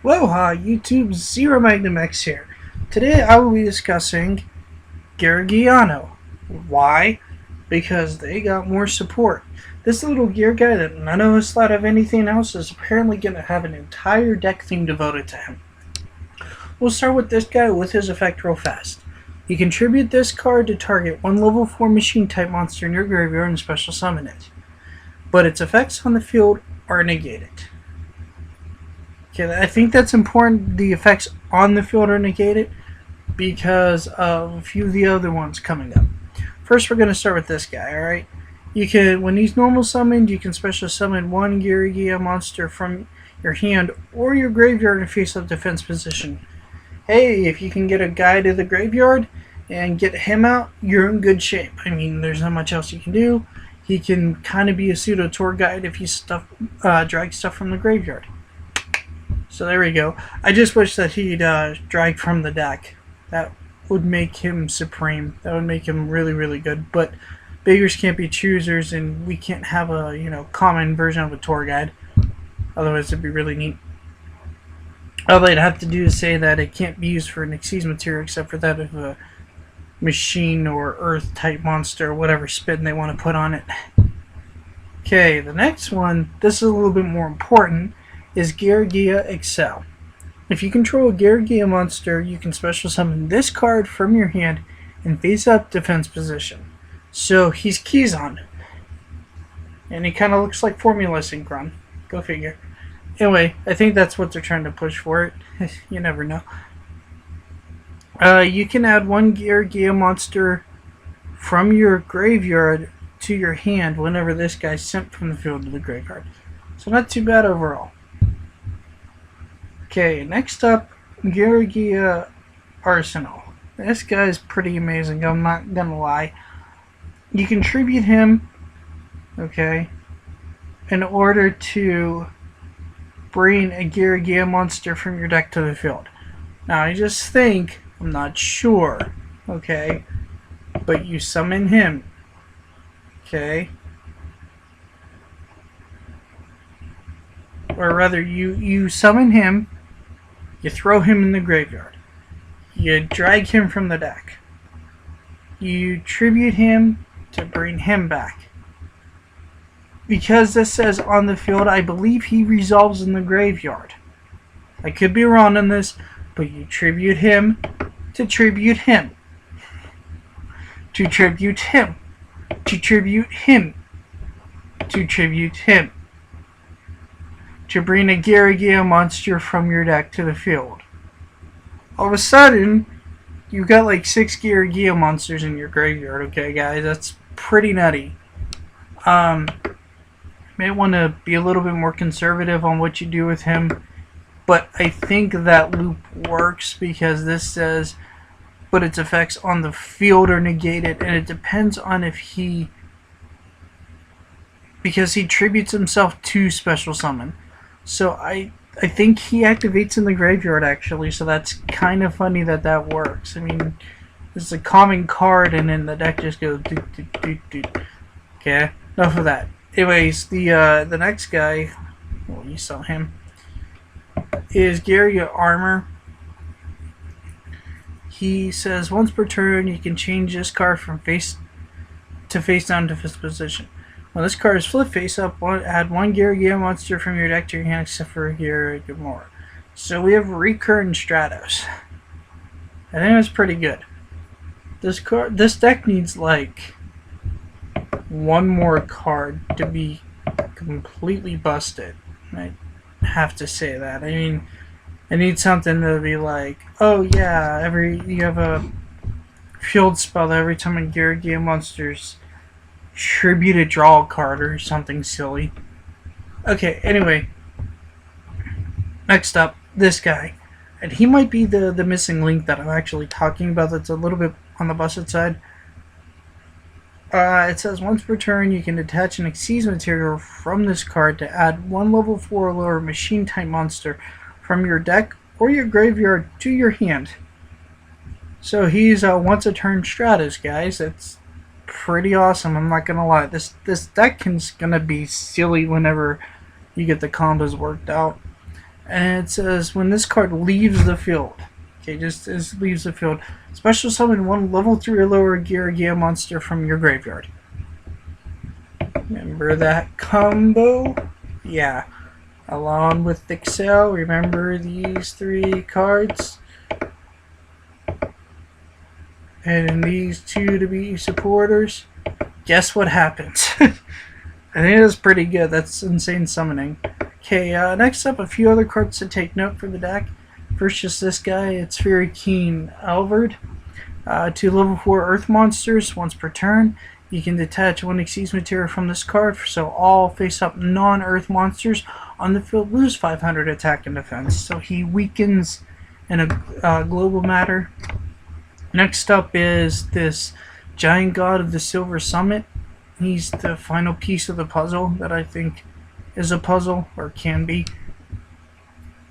Aloha, YouTube, ZeroMagnumX here. Today I will be discussing Geargia. Why? Because they got more support. This little gear guy that none of us thought of anything else is apparently going to have an entire deck theme devoted to him. We'll start with this guy with his effect real fast. You contribute this card to target one level 4 machine type monster in your graveyard and special summon it. But its effects on the field are negated. Okay, I think that's important. The effects on the field are negated because of a few of the other ones coming up. First, we're going to start with this guy, alright? You can, when he's normal summoned, you can special summon one Geargia monster from your hand or your graveyard in face-up defense position. Hey, if you can get a guy to the graveyard and get him out, you're in good shape. I mean, there's not much else you can do. He can kind of be a pseudo tour guide if you drag stuff from the graveyard. So there we go. I just wish that he'd drag from the deck. That would make him supreme. That would make him really, really good. But beggars can't be choosers, and we can't have a common version of a tour guide. Otherwise, it'd be really neat. All they'd have to do is say that it can't be used for an Xyz material except for that of a machine or earth type monster, or whatever spin they want to put on it. Okay, the next one. This is a little bit more important. Is Geargia Excel. If you control a Geargia monster, you can special summon this card from your hand in face-up defense position. So he's Keyzon. And he kind of looks like Formula Synchron. Go figure. Anyway, I think that's what they're trying to push for it. You never know. You can add one Geargia monster from your graveyard to your hand whenever this guy's sent from the field to the graveyard. So not too bad overall. Okay, next up, Geargia Arsenal. This guy's pretty amazing, I'm not gonna lie. You contribute him, okay, in order to bring a Geargia monster from your deck to the field. Now, I just think, I'm not sure, okay, but you summon him, okay, or rather, you summon him. You throw him in the graveyard. You drag him from the deck. You tribute him to bring him back. Because this says on the field, I believe he resolves in the graveyard. I could be wrong on this, but you tribute him to tribute him. To tribute him. To tribute him. To tribute him. To bring a Geargia monster from your deck to the field. All of a sudden, you've got like 6 Geargia monsters in your graveyard, okay guys? That's pretty nutty. May want to be a little bit more conservative on what you do with him, but I think that loop works because this says, but its effects on the field are negated, and it depends on if because he tributes himself to special summon. So I think he activates in the graveyard actually, so that's kind of funny that works. I mean, it's a common card and then the deck just goes doot, doot, doot, doot. Okay, enough of that. Anyways, the next guy, well, you saw him, is Geargia Armor. He says once per turn you can change this card from face down to fifth position. When this card is flipped face up, add one Geargia monster from your deck to your hand except for Geargia more. So we have Recur and Stratos. I think that's pretty good. This deck needs like one more card to be completely busted. I have to say that. I mean, I need something to be like, oh yeah, you have a field spell that every time a Geargia monster's tribute a draw card or something silly. Okay, anyway. Next up, this guy. And he might be the missing link that I'm actually talking about that's a little bit on the busted side. It says once per turn you can attach an Xyz material from this card to add one level 4 or lower machine type monster from your deck or your graveyard to your hand. So he's once a turn Stratos, guys. That's pretty awesome, I'm not gonna lie. This deck is gonna be silly whenever you get the combos worked out. and it says when this card leaves the field, okay, just as leaves the field, special summon one level 3 or lower Geargia monster from your graveyard. Remember that combo? Yeah. Along with Excel, remember these 3 cards? And these 2 to be supporters. Guess what happens? I think that's pretty good. That's insane summoning. Okay, next up, a few other cards to take note for the deck. First, just this guy. It's very keen. Alvord. 2 level 4 Earth monsters once per turn. You can detach 1 Xyz material from this card, so all face-up non-Earth monsters on the field lose 500 attack and defense. So he weakens in a global matter. Next up is this Giant God of the Silver Summit. He's the final piece of the puzzle that I think is a puzzle, or can be.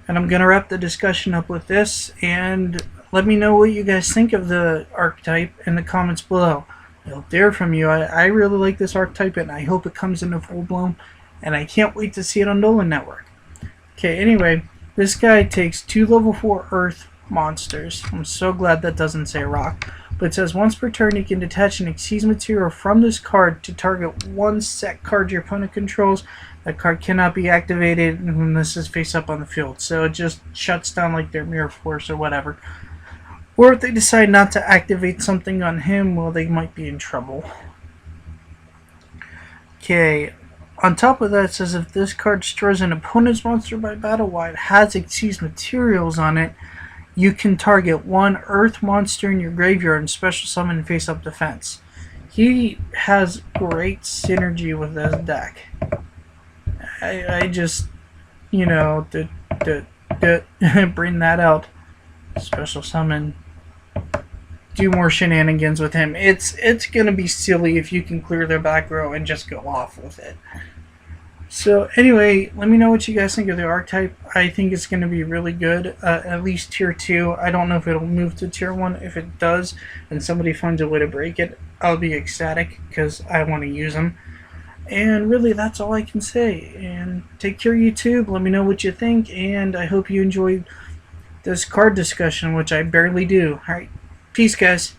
And I'm going to wrap the discussion up with this, and let me know what you guys think of the archetype in the comments below. I'll hear from you. I really like this archetype, and I hope it comes into full bloom, and I can't wait to see it on Dolan Network. Okay, anyway, this guy takes 2 level 4 Earth monsters. I'm so glad that doesn't say rock. But it says once per turn you can detach an Xyz material from this card to target 1 set card your opponent controls. That card cannot be activated when this is face up on the field. So it just shuts down like their Mirror Force or whatever. Or if they decide not to activate something on him, well, they might be in trouble. Okay, on top of that, it says if this card destroys an opponent's monster by battle while it has Xyz materials on it, you can target 1 Earth monster in your graveyard and special summon face-up defense. He has great synergy with this deck. I just, you know, bring that out. Special summon. Do more shenanigans with him. It's gonna be silly if you can clear their back row and just go off with it. So anyway, let me know what you guys think of the archetype. I think it's going to be really good, at least tier 2. I don't know if it'll move to tier 1. If it does and somebody finds a way to break it, I'll be ecstatic because I want to use them. And really, that's all I can say. And take care, YouTube. Let me know what you think, and I hope you enjoyed this card discussion, which I barely do. Alright, peace, guys.